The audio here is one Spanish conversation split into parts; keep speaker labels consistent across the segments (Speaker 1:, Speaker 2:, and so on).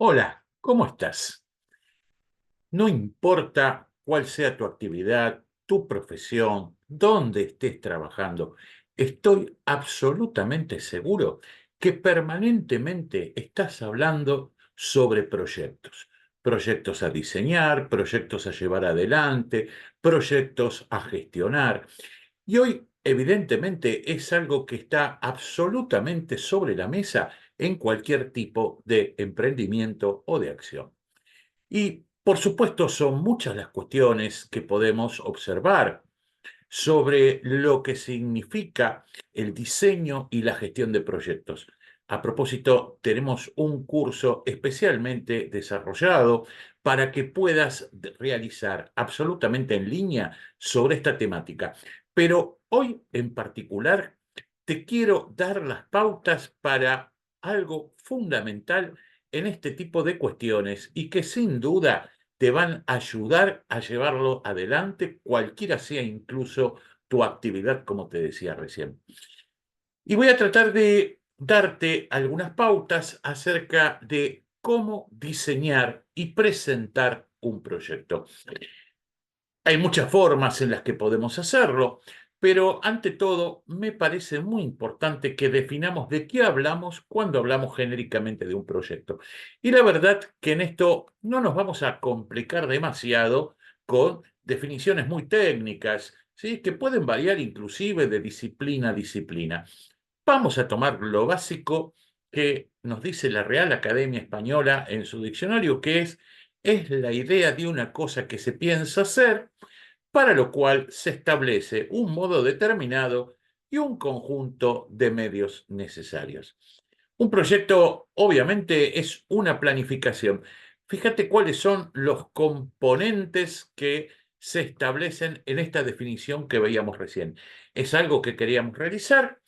Speaker 1: Hola, ¿cómo estás? No importa cuál sea tu actividad, tu profesión, dónde estés trabajando, estoy absolutamente seguro que permanentemente estás hablando sobre proyectos. Proyectos a diseñar, proyectos a llevar adelante, proyectos a gestionar. Y hoy, evidentemente, es algo que está absolutamente sobre la mesa en cualquier tipo de emprendimiento o de acción. Y, por supuesto, son muchas las cuestiones que podemos observar sobre lo que significa el diseño y la gestión de proyectos. A propósito, tenemos un curso especialmente desarrollado para que puedas realizar absolutamente en línea sobre esta temática. Pero hoy en particular te quiero dar las pautas para algo fundamental en este tipo de cuestiones y que sin duda te van a ayudar a llevarlo adelante, cualquiera sea incluso tu actividad, como te decía recién. Y voy a tratar de darte algunas pautas acerca de cómo diseñar y presentar un proyecto. Hay muchas formas en las que podemos hacerlo, pero ante todo me parece muy importante que definamos de qué hablamos cuando hablamos genéricamente de un proyecto. Y la verdad que en esto no nos vamos a complicar demasiado con definiciones muy técnicas, ¿sí? Que pueden variar inclusive de disciplina a disciplina. Vamos a tomar lo básico que nos dice la Real Academia Española en su diccionario, que es la idea de una cosa que se piensa hacer, para lo cual se establece un modo determinado y un conjunto de medios necesarios. Un proyecto, obviamente, es una planificación. Fíjate cuáles son los componentes que se establecen en esta definición que veíamos recién. Es algo que queríamos realizar,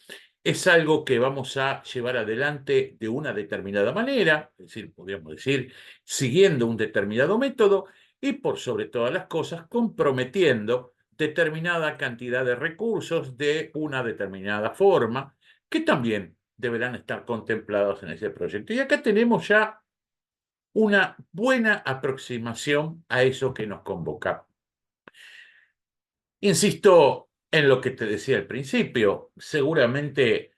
Speaker 1: es algo que vamos a llevar adelante de una determinada manera, es decir, podríamos decir, siguiendo un determinado método y por sobre todas las cosas comprometiendo determinada cantidad de recursos de una determinada forma que también deberán estar contemplados en ese proyecto. Y acá tenemos ya una buena aproximación a eso que nos convoca. Insisto en lo que te decía al principio, seguramente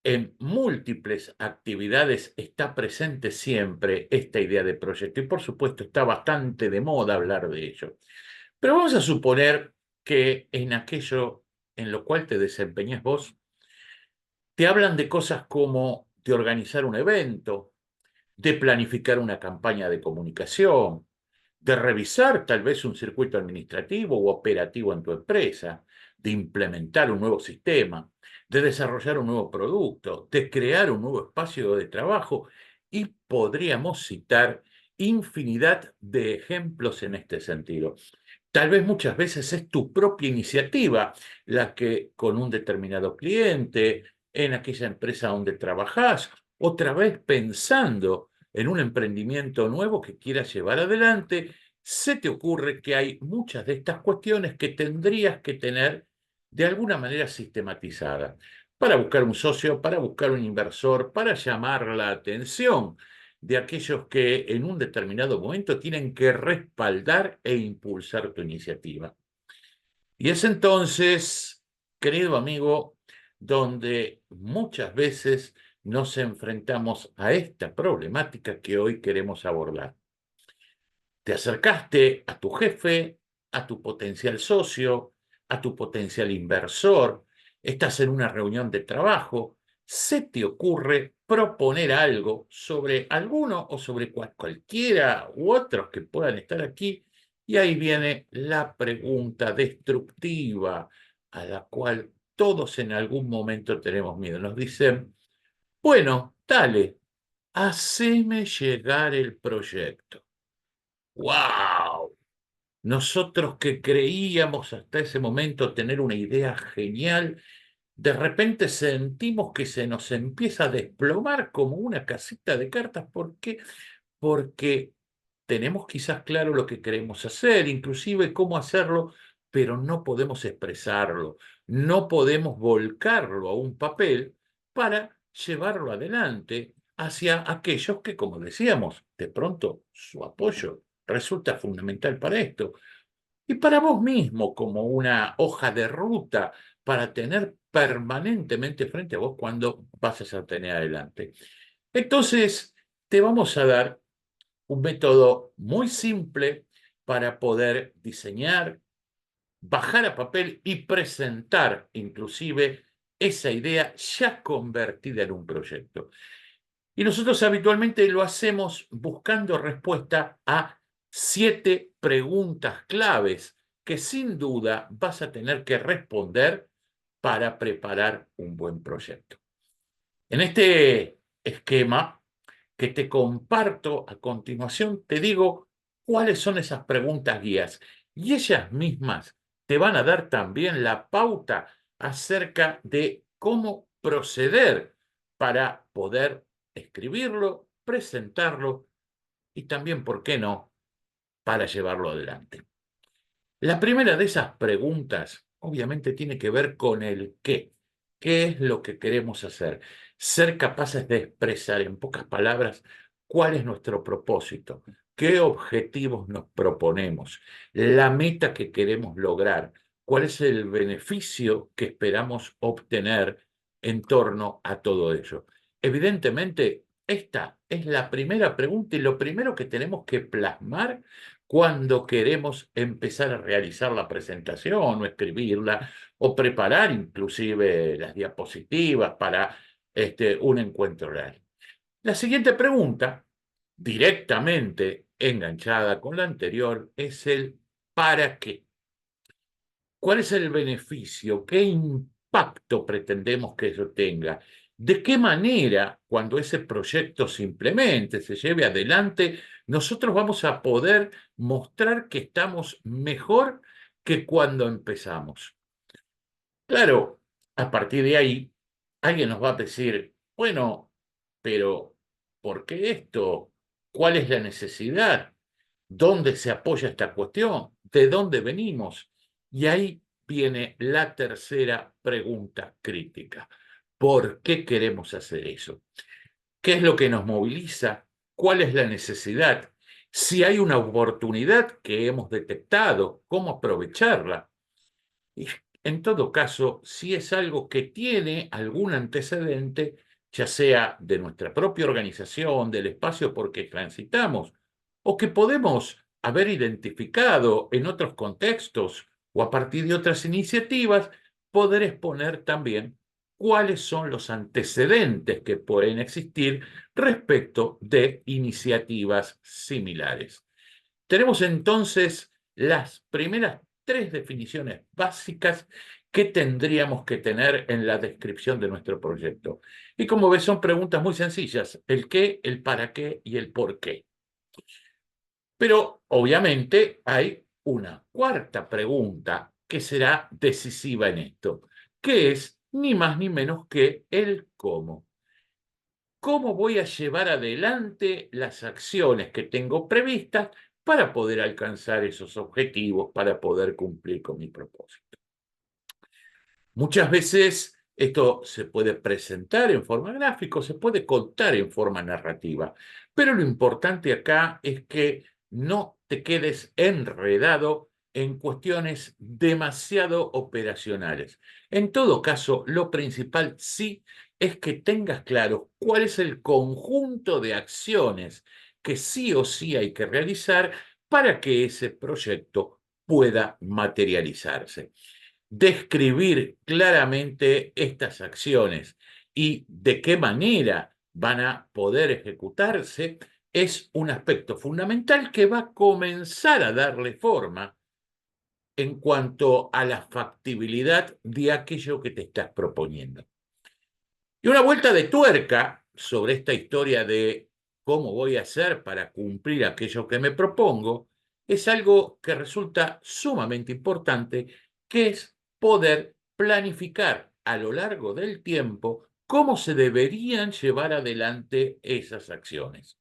Speaker 1: en múltiples actividades está presente siempre esta idea de proyecto y por supuesto está bastante de moda hablar de ello. Pero vamos a suponer que en aquello en lo cual te desempeñas vos, te hablan de cosas como de organizar un evento, de planificar una campaña de comunicación, de revisar tal vez un circuito administrativo u operativo en tu empresa, de implementar un nuevo sistema, de desarrollar un nuevo producto, de crear un nuevo espacio de trabajo y podríamos citar infinidad de ejemplos en este sentido. Tal vez muchas veces es tu propia iniciativa la que con un determinado cliente, en aquella empresa donde trabajás, otra vez pensando en un emprendimiento nuevo que quieras llevar adelante, se te ocurre que hay muchas de estas cuestiones que tendrías que tener de alguna manera sistematizadas para buscar un socio, para buscar un inversor, para llamar la atención de aquellos que en un determinado momento tienen que respaldar e impulsar tu iniciativa. Y es entonces, querido amigo, donde muchas veces nos enfrentamos a esta problemática que hoy queremos abordar. Te acercaste a tu jefe, a tu potencial socio, a tu potencial inversor, estás en una reunión de trabajo, se te ocurre proponer algo sobre alguno o sobre cualquiera u otros que puedan estar aquí, y ahí viene la pregunta destructiva a la cual todos en algún momento tenemos miedo. Nos dicen, bueno, dale, haceme llegar el proyecto. ¡Wow! Nosotros que creíamos hasta ese momento tener una idea genial, de repente sentimos que se nos empieza a desplomar como una casita de cartas. ¿Por qué? Porque tenemos quizás claro lo que queremos hacer, inclusive cómo hacerlo, pero no podemos expresarlo, no podemos volcarlo a un papel para llevarlo adelante, hacia aquellos que, como decíamos, de pronto su apoyo resulta fundamental para esto. Y para vos mismo, como una hoja de ruta para tener permanentemente frente a vos cuando vas a tener adelante. Entonces, te vamos a dar un método muy simple para poder diseñar, bajar a papel y presentar inclusive esa idea ya convertida en un proyecto. Y nosotros habitualmente lo hacemos buscando respuesta a 7 preguntas claves que sin duda vas a tener que responder para preparar un buen proyecto. En este esquema que te comparto a continuación, te digo cuáles son esas preguntas guías y ellas mismas te van a dar también la pauta acerca de cómo proceder para poder escribirlo, presentarlo y también, ¿por qué no?, para llevarlo adelante. La primera de esas preguntas, obviamente, tiene que ver con el qué. ¿Qué es lo que queremos hacer? Ser capaces de expresar en pocas palabras cuál es nuestro propósito, qué objetivos nos proponemos, la meta que queremos lograr, cuál es el beneficio que esperamos obtener en torno a todo ello. Evidentemente, esta es la primera pregunta y lo primero que tenemos que plasmar cuando queremos empezar a realizar la presentación o escribirla o preparar inclusive las diapositivas para un encuentro real. La siguiente pregunta, directamente enganchada con la anterior, es el ¿para qué? ¿Cuál es el beneficio? ¿Qué impacto pretendemos que eso tenga? ¿De qué manera, cuando ese proyecto se implemente, se lleve adelante, nosotros vamos a poder mostrar que estamos mejor que cuando empezamos? Claro, a partir de ahí, alguien nos va a decir, bueno, pero ¿por qué esto? ¿Cuál es la necesidad? ¿Dónde se apoya esta cuestión? ¿De dónde venimos? Y ahí viene la tercera pregunta crítica. ¿Por qué queremos hacer eso? ¿Qué es lo que nos moviliza? ¿Cuál es la necesidad? Si hay una oportunidad que hemos detectado, ¿cómo aprovecharla? Y en todo caso, si es algo que tiene algún antecedente, ya sea de nuestra propia organización, del espacio por que transitamos, o que podemos haber identificado en otros contextos o a partir de otras iniciativas, poder exponer también cuáles son los antecedentes que pueden existir respecto de iniciativas similares. Tenemos entonces las primeras 3 definiciones básicas que tendríamos que tener en la descripción de nuestro proyecto. Y como ves, son preguntas muy sencillas: el qué, el para qué y el por qué. Pero obviamente hay una cuarta pregunta que será decisiva en esto, que es ni más ni menos que el cómo. ¿Cómo voy a llevar adelante las acciones que tengo previstas para poder alcanzar esos objetivos, para poder cumplir con mi propósito? Muchas veces esto se puede presentar en forma gráfica, se puede contar en forma narrativa, pero lo importante acá es que no te quedes enredado en cuestiones demasiado operacionales. En todo caso, lo principal sí es que tengas claro cuál es el conjunto de acciones que sí o sí hay que realizar para que ese proyecto pueda materializarse. Describir claramente estas acciones y de qué manera van a poder ejecutarse es un aspecto fundamental que va a comenzar a darle forma en cuanto a la factibilidad de aquello que te estás proponiendo. Y una vuelta de tuerca sobre esta historia de cómo voy a hacer para cumplir aquello que me propongo es algo que resulta sumamente importante, que es poder planificar a lo largo del tiempo cómo se deberían llevar adelante esas acciones.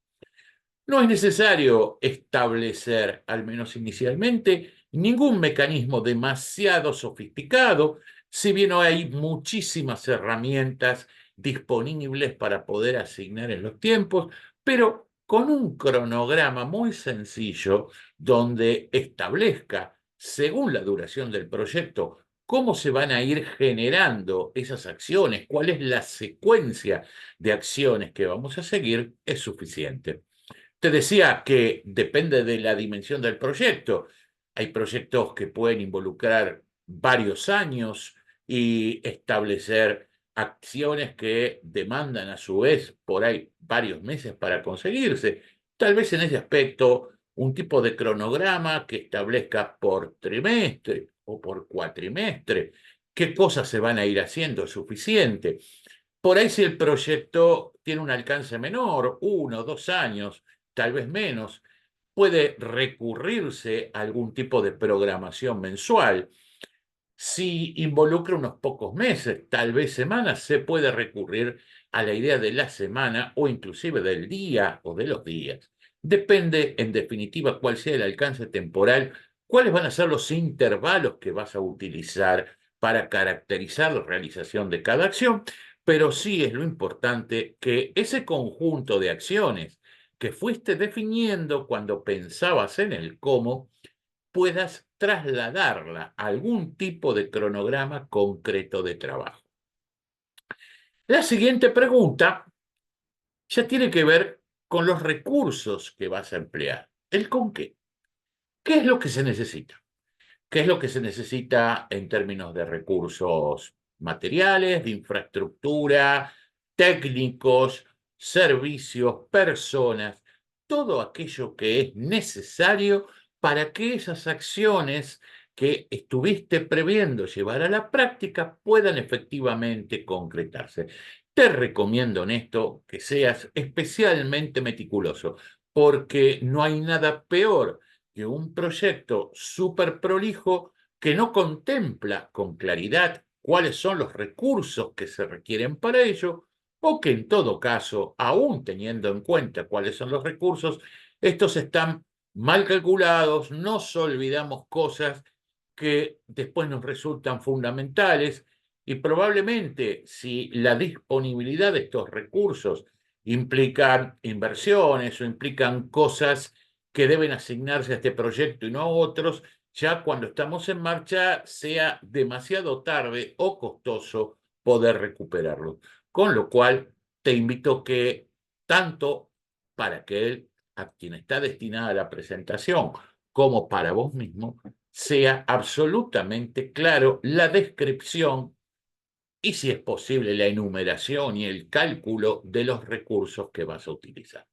Speaker 1: No es necesario establecer, al menos inicialmente, ningún mecanismo demasiado sofisticado, si bien hay muchísimas herramientas disponibles para poder asignar en los tiempos, pero con un cronograma muy sencillo donde establezca, según la duración del proyecto, cómo se van a ir generando esas acciones, cuál es la secuencia de acciones que vamos a seguir, es suficiente. Te decía que depende de la dimensión del proyecto. Hay proyectos que pueden involucrar varios años y establecer acciones que demandan a su vez por ahí varios meses para conseguirse. Tal vez en ese aspecto un tipo de cronograma que establezca por trimestre o por cuatrimestre qué cosas se van a ir haciendo es suficiente. Por ahí si el proyecto tiene un alcance menor, 1 o 2 años, tal vez menos, puede recurrirse a algún tipo de programación mensual. Si involucra unos pocos meses, tal vez semanas, se puede recurrir a la idea de la semana o inclusive del día o de los días. Depende, en definitiva, cuál sea el alcance temporal, cuáles van a ser los intervalos que vas a utilizar para caracterizar la realización de cada acción, pero sí es lo importante que ese conjunto de acciones que fuiste definiendo cuando pensabas en el cómo, puedas trasladarla a algún tipo de cronograma concreto de trabajo. La siguiente pregunta ya tiene que ver con los recursos que vas a emplear. ¿El con qué? ¿Qué es lo que se necesita? ¿Qué es lo que se necesita en términos de recursos materiales, de infraestructura, técnicos, servicios, personas? Todo aquello que es necesario para que esas acciones que estuviste previendo llevar a la práctica puedan efectivamente concretarse. Te recomiendo en esto que seas especialmente meticuloso, porque no hay nada peor que un proyecto súper prolijo que no contempla con claridad cuáles son los recursos que se requieren para ello, o que en todo caso, aún teniendo en cuenta cuáles son los recursos, estos están mal calculados, nos olvidamos cosas que después nos resultan fundamentales y probablemente si la disponibilidad de estos recursos implican inversiones o implican cosas que deben asignarse a este proyecto y no a otros, ya cuando estamos en marcha sea demasiado tarde o costoso poder recuperarlo. Con lo cual, te invito que tanto para aquel a quien está destinada la presentación como para vos mismo, sea absolutamente claro la descripción y, si es posible, la enumeración y el cálculo de los recursos que vas a utilizar.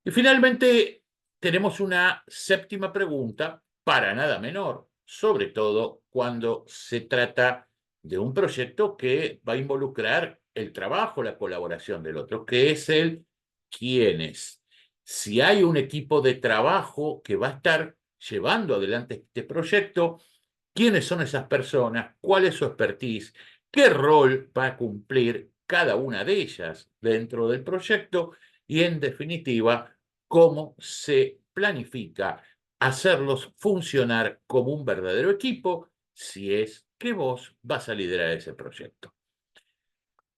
Speaker 1: Y finalmente, tenemos una séptima pregunta, para nada menor, sobre todo cuando se trata de un proyecto que va a involucrar el trabajo, la colaboración del otro, que es el quiénes. Si hay un equipo de trabajo que va a estar llevando adelante este proyecto, ¿quiénes son esas personas? ¿Cuál es su expertise? ¿Qué rol va a cumplir cada una de ellas dentro del proyecto? Y en definitiva, cómo se planifica hacerlos funcionar como un verdadero equipo si es que vos vas a liderar ese proyecto.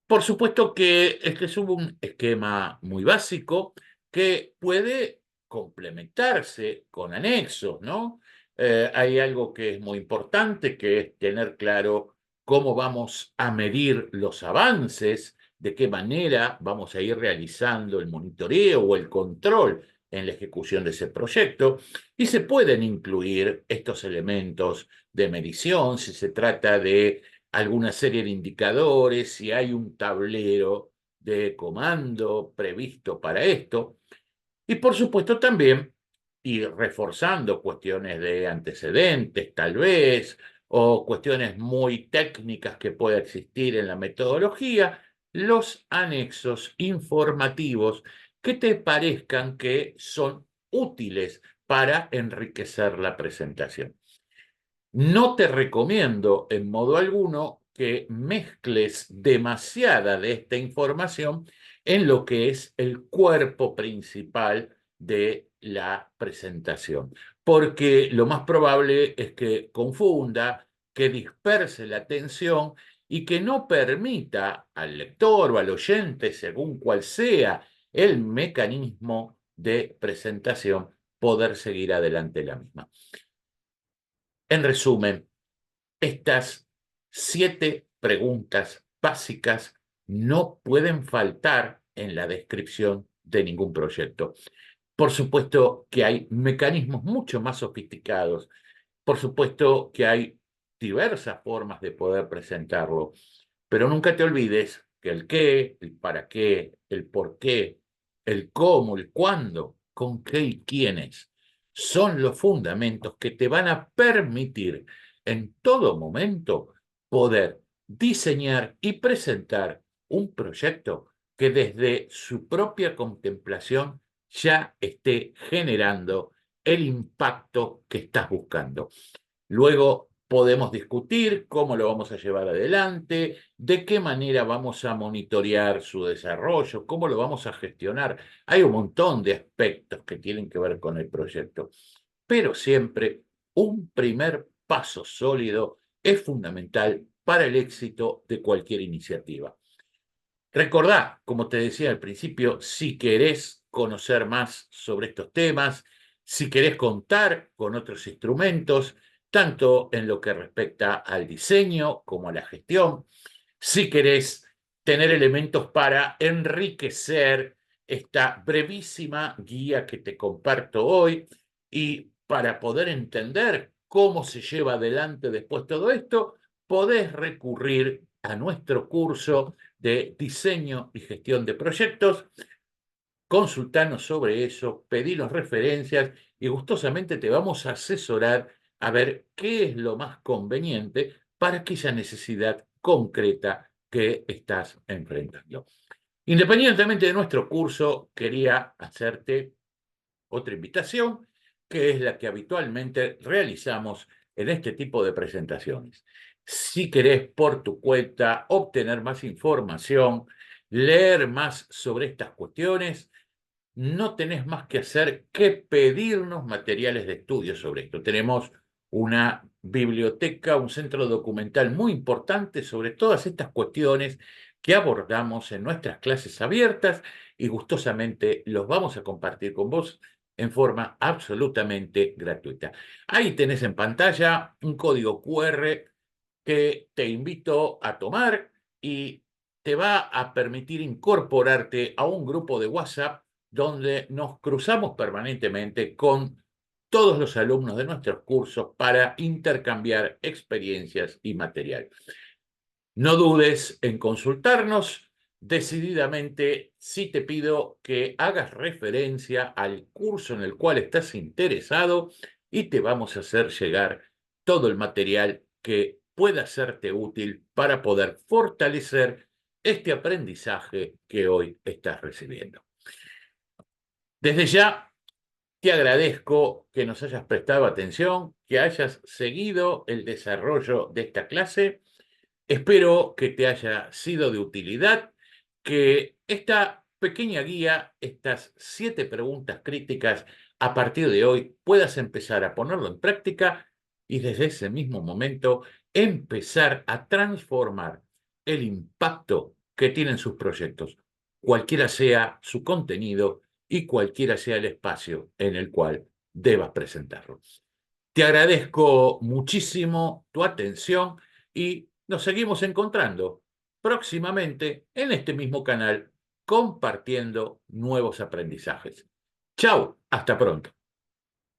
Speaker 1: Por supuesto que este es un esquema muy básico que puede complementarse con anexos, ¿no? Hay algo que es muy importante, que es tener claro cómo vamos a medir los avances, de qué manera vamos a ir realizando el monitoreo o el control en la ejecución de ese proyecto, y se pueden incluir estos elementos de medición si se trata de alguna serie de indicadores, si hay un tablero de comando previsto para esto. Y por supuesto también, y reforzando cuestiones de antecedentes tal vez, o cuestiones muy técnicas que pueda existir en la metodología, los anexos informativos que te parezcan que son útiles para enriquecer la presentación. No te recomiendo en modo alguno que mezcles demasiada de esta información en lo que es el cuerpo principal de la presentación, porque lo más probable es que confunda, que disperse la atención y que no permita al lector o al oyente, según cual sea el mecanismo de presentación, poder seguir adelante la misma. En resumen, estas 7 preguntas básicas no pueden faltar en la descripción de ningún proyecto. Por supuesto que hay mecanismos mucho más sofisticados. Por supuesto que hay diversas formas de poder presentarlo, pero nunca te olvides que el qué, el para qué, el por qué, el cómo, el cuándo, con qué y quiénes son los fundamentos que te van a permitir en todo momento poder diseñar y presentar un proyecto que desde su propia contemplación ya esté generando el impacto que estás buscando. Luego podemos discutir cómo lo vamos a llevar adelante, de qué manera vamos a monitorear su desarrollo, cómo lo vamos a gestionar. Hay un montón de aspectos que tienen que ver con el proyecto, pero siempre un primer paso sólido es fundamental para el éxito de cualquier iniciativa. Recordá, como te decía al principio, si querés conocer más sobre estos temas, si querés contar con otros instrumentos, tanto en lo que respecta al diseño como a la gestión, si querés tener elementos para enriquecer esta brevísima guía que te comparto hoy y para poder entender cómo se lleva adelante después todo esto, podés recurrir a nuestro curso de diseño y gestión de proyectos. Consultanos sobre eso, pedinos referencias y gustosamente te vamos a asesorar a ver qué es lo más conveniente para aquella necesidad concreta que estás enfrentando. Independientemente de nuestro curso, quería hacerte otra invitación, que es la que habitualmente realizamos en este tipo de presentaciones. Si querés por tu cuenta obtener más información, leer más sobre estas cuestiones, no tenés más que hacer que pedirnos materiales de estudio sobre esto. Tenemos una biblioteca, un centro documental muy importante sobre todas estas cuestiones que abordamos en nuestras clases abiertas y gustosamente los vamos a compartir con vos en forma absolutamente gratuita. Ahí tenés en pantalla un código QR que te invito a tomar y te va a permitir incorporarte a un grupo de WhatsApp donde nos cruzamos permanentemente con todos los alumnos de nuestros cursos para intercambiar experiencias y material. No dudes en consultarnos. Decididamente, sí te pido que hagas referencia al curso en el cual estás interesado y te vamos a hacer llegar todo el material que pueda serte útil para poder fortalecer este aprendizaje que hoy estás recibiendo. Desde ya, te agradezco que nos hayas prestado atención, que hayas seguido el desarrollo de esta clase. Espero que te haya sido de utilidad, que esta pequeña guía, estas 7 preguntas críticas, a partir de hoy puedas empezar a ponerlo en práctica y desde ese mismo momento empezar a transformar el impacto que tienen sus proyectos, cualquiera sea su contenido y cualquiera sea el espacio en el cual debas presentarlo. Te agradezco muchísimo tu atención y nos seguimos encontrando próximamente en este mismo canal compartiendo nuevos aprendizajes. Chao, hasta pronto.